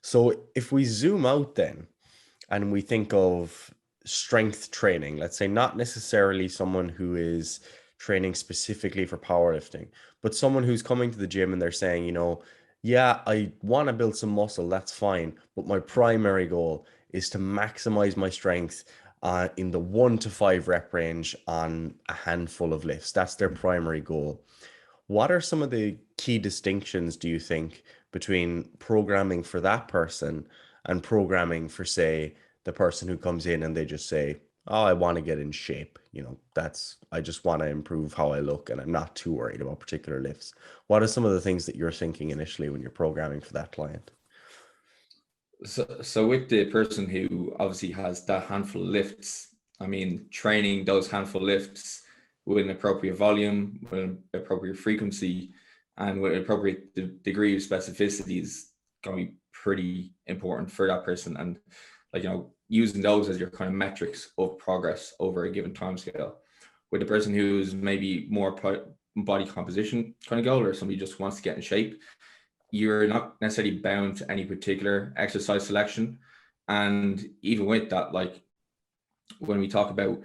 So if we zoom out then and we think of strength training, let's say not necessarily someone who is training specifically for powerlifting, but someone who's coming to the gym and they're saying, yeah, I want to build some muscle, that's fine, but my primary goal is to maximize my strength in the 1 to 5 rep range on a handful of lifts. That's their primary goal. What are some of the key distinctions, do you think, between programming for that person and programming for, say, the person who comes in and they just say, oh, I want to get in shape. I just want to improve how I look and I'm not too worried about particular lifts. What are some of the things that you're thinking initially when you're programming for that client? So with the person who obviously has that handful of lifts, I mean, training those handful of lifts with an appropriate volume, with an appropriate frequency, and with an appropriate degree of specificity is going to be pretty important for that person. And using those as your kind of metrics of progress over a given time scale. With the person who's maybe more body composition kind of goal, or somebody just wants to get in shape, you're not necessarily bound to any particular exercise selection. And even with that, like when we talk about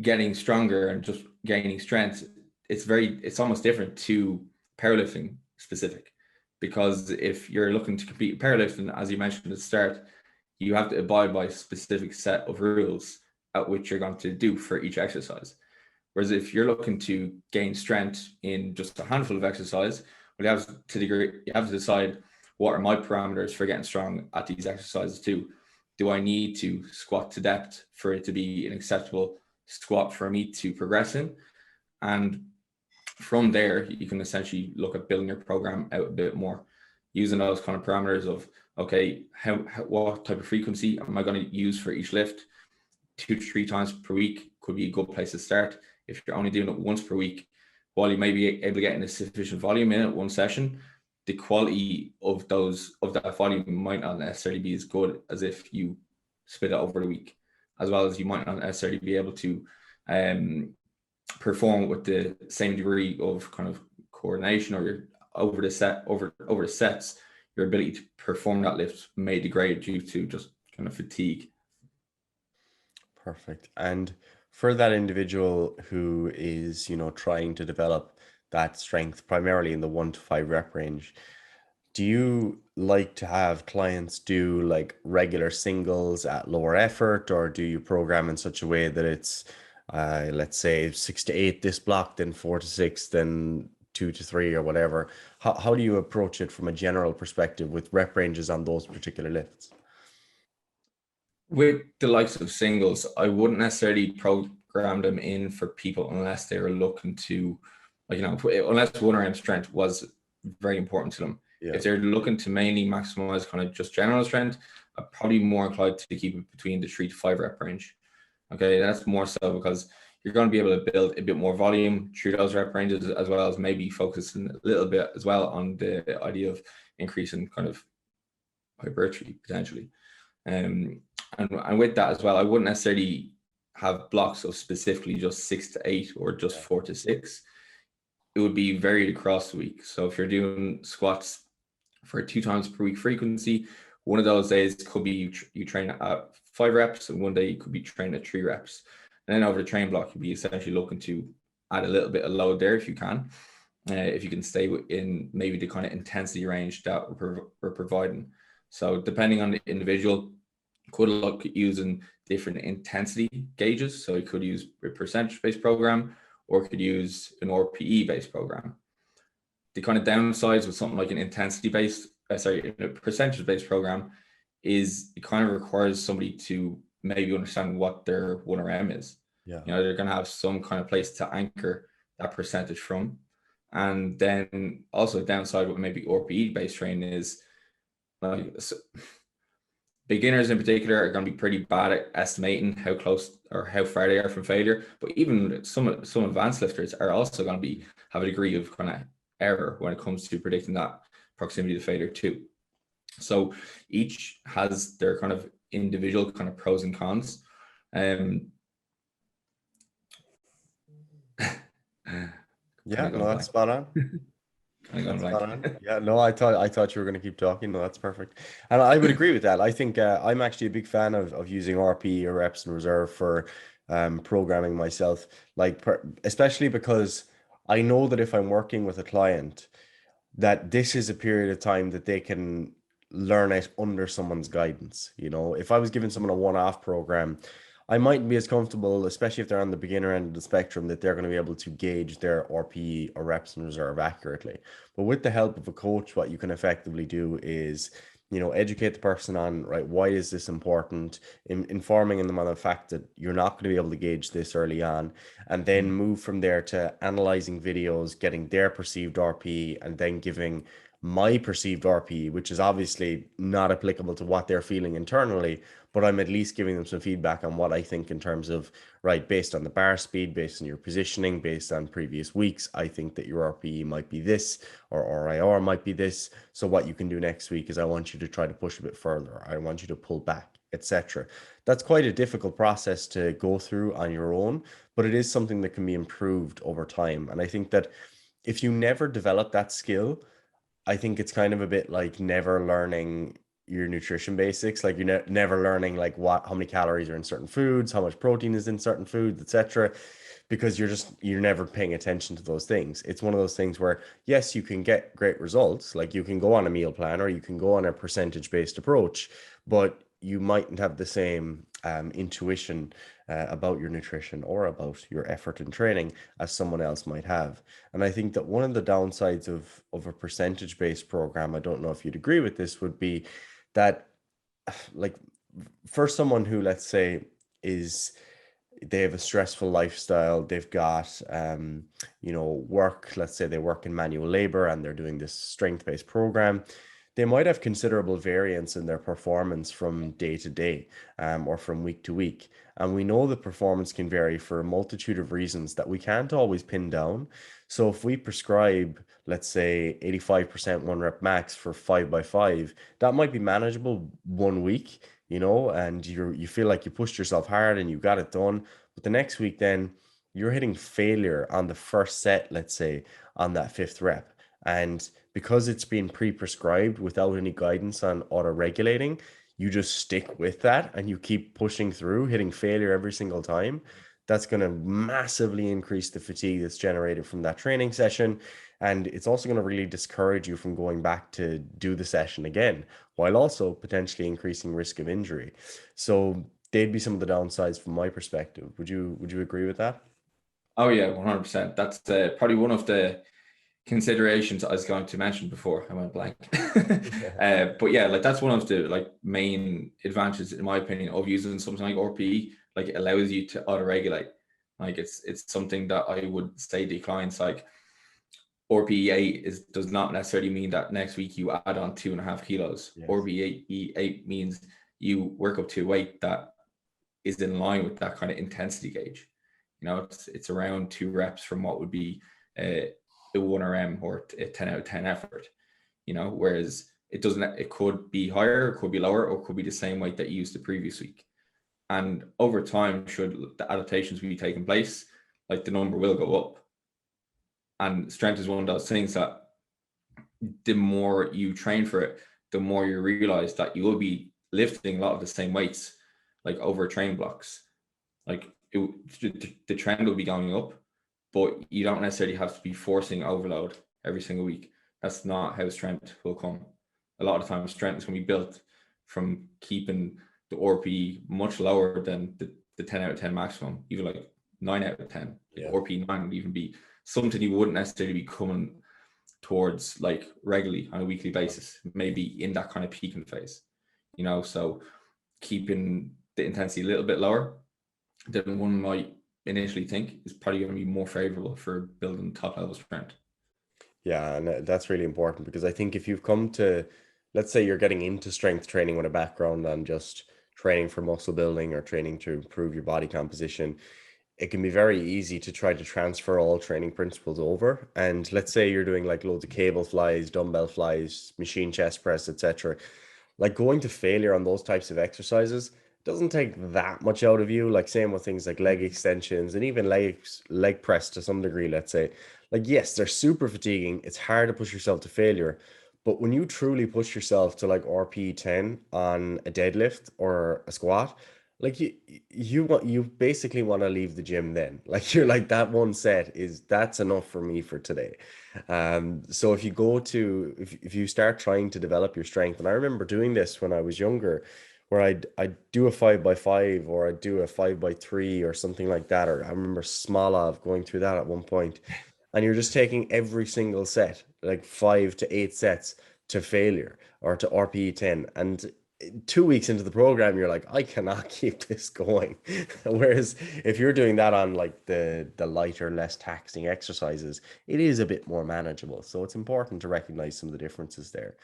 getting stronger and just gaining strength, it's almost different to powerlifting specific, because if you're looking to compete in powerlifting, as you mentioned at the start, you have to abide by a specific set of rules at which you're going to do for each exercise. Whereas if you're looking to gain strength in just a handful of exercise, you have to decide, what are my parameters for getting strong at these exercises too? Do I need to squat to depth for it to be an acceptable squat for me to progress in? And from there, you can essentially look at building your program out a bit more, using those kind of parameters of, okay, what type of frequency am I going to use for each lift? 2 to 3 times per week could be a good place to start. If you're only doing it once per week, while you may be able to get in a sufficient volume in it one session, the quality of that volume might not necessarily be as good as if you split it over the week, as well as you might not necessarily be able to perform with the same degree of kind of coordination, or over the sets, your ability to perform that lift may degrade due to just kind of fatigue. Perfect. And for that individual who is, trying to develop that strength primarily in the 1 to 5 rep range, do you like to have clients do like regular singles at lower effort, or do you program in such a way that it's, let's say 6 to 8 this block, then 4 to 6, then 2 to 3 or whatever? How do you approach it from a general perspective with rep ranges on those particular lifts? With the likes of singles, I wouldn't necessarily program them in for people unless they were looking to, unless 1 RM strength was very important to them. Yeah. If they're looking to mainly maximize kind of just general strength, I'm probably more inclined to keep it between the 3 to 5 rep range. Okay, that's more so because you're going to be able to build a bit more volume through those rep ranges, as well as maybe focusing a little bit as well on the idea of increasing kind of hypertrophy potentially. And with that as well, I wouldn't necessarily have blocks of specifically just 6 to 8 or just 4 to 6. It would be varied across the week. So if you're doing squats for 2 times per week frequency, one of those days could be you train at 5 reps, and one day you could be training at 3 reps. And then over the train block, you'd be essentially looking to add a little bit of load there if you can. If you can stay in maybe the kind of intensity range that we're providing. So depending on the individual, could look at using different intensity gauges. So you could use a percentage-based program, or could use an RPE-based program. The kind of downsides with something like an a percentage-based program is it kind of requires somebody to maybe understand what their 1RM is. Yeah. They're going to have some kind of place to anchor that percentage from. And then also downside with maybe RPE-based training is beginners in particular are going to be pretty bad at estimating how close or how far they are from failure. But even some advanced lifters are also going to have a degree of kind of error when it comes to predicting that proximity to failure too. So each has their kind of individual kind of pros and cons. Yeah, no, that's spot on. I gone That's spot blank. on. Yeah, no, I thought you were going to keep talking. No, that's perfect. And I would agree with that. I think I'm actually a big fan of using RP or reps in reserve for programming myself, especially because I know that if I'm working with a client, that this is a period of time that they can learn it under someone's guidance. You know, if I was giving someone a one-off program, I mightn't be as comfortable, especially if they're on the beginner end of the spectrum, that they're going to be able to gauge their RPE or reps in reserve accurately. But with the help of a coach, what you can effectively do is, educate the person on, right, why is this important, informing them on the fact that you're not going to be able to gauge this early on, and then move from there to analyzing videos, getting their perceived RP, and then giving my perceived RP, which is obviously not applicable to what they're feeling internally, but I'm at least giving them some feedback on what I think in terms of, right, based on the bar speed, based on your positioning, based on previous weeks, I think that your RPE might be this, or RIR might be this. So what you can do next week is I want you to try to push a bit further. I want you to pull back, etc. That's quite a difficult process to go through on your own, but it is something that can be improved over time. And I think that if you never develop that skill, I think it's kind of a bit like never learning your nutrition basics. Like you're never learning like how many calories are in certain foods, how much protein is in certain foods, etc. Because you're never paying attention to those things. It's one of those things where yes, you can get great results. Like you can go on a meal plan or you can go on a percentage based approach, but you mightn't have the same intuition about your nutrition or about your effort in training as someone else might have. And I think that one of the downsides of a percentage based program, I don't know if you'd agree with this, would be that like for someone who, let's say, is they have a stressful lifestyle, they've got work, let's say they work in manual labor and they're doing this strength-based program, they might have considerable variance in their performance from day to day, or from week to week. And we know that performance can vary for a multitude of reasons that we can't always pin down. So if we prescribe, let's say, 85% one rep max for 5 by 5, that might be manageable one week, and you feel like you pushed yourself hard and you got it done. But the next week, then you're hitting failure on the first set, let's say, on that fifth rep. And because it's been pre-prescribed without any guidance on auto regulating, you just stick with that and you keep pushing through, hitting failure every single time. That's going to massively increase the fatigue that's generated from that training session. And it's also going to really discourage you from going back to do the session again, while also potentially increasing risk of injury. So they'd be some of the downsides from my perspective. Would you agree with that? Oh yeah, 100%. That's probably one of the considerations I was going to mention before I went blank. But yeah, like that's one of the like main advantages, in my opinion, of using something like RPE. Like it allows you to auto-regulate. Like it's something that I would say to clients, like RPE8 does not necessarily mean that next week you add on 2.5 kilos. Yes. RPE8 means you work up to a weight that is in line with that kind of intensity gauge. It's around 2 reps from what would be a 1RM or a 10 out of 10 effort. Whereas it could be higher, it could be lower, or it could be the same weight that you used the previous week. And over time, should the adaptations be taking place, like the number will go up. And strength is one of those things that the more you train for it, the more you realize that you will be lifting a lot of the same weights, like over training blocks. Like the trend will be going up, but you don't necessarily have to be forcing overload every single week. That's not how strength will come. A lot of times, strength is going to be built from keeping the RP much lower than the 10 out of 10 maximum, even like 9 out of 10. Like Yeah. RP 9 would even be something you wouldn't necessarily be coming towards like regularly on a weekly basis, maybe in that kind of peaking phase. So keeping the intensity a little bit lower than one might initially think is probably going to be more favorable for building top level strength. Yeah, and that's really important because I think if you've come to, let's say you're getting into strength training with a background on just training for muscle building or training to improve your body composition, it can be very easy to try to transfer all training principles over. And let's say you're doing like loads of cable flies, dumbbell flies, machine chest press, etc. Like going to failure on those types of exercises, doesn't take that much out of you. Like same with things like leg extensions and even leg press to some degree, let's say. Like yes, they're super fatiguing. It's hard to push yourself to failure. But when you truly push yourself to like RP 10 on a deadlift or a squat, like you basically want to leave the gym then. Like you're like that one set is that's enough for me for today. So if you go to if you start trying to develop your strength, and I remember doing this when I was younger, where I'd do a 5x5 or I'd do a 5x3 or something like that. Or I remember Smolov going through that at one point, and you're just taking every single set, like 5 to 8 sets to failure or to RPE 10. And 2 weeks into the program, you're like, I cannot keep this going. Whereas if you're doing that on like the lighter, less taxing exercises, it is a bit more manageable. So it's important to recognize some of the differences there.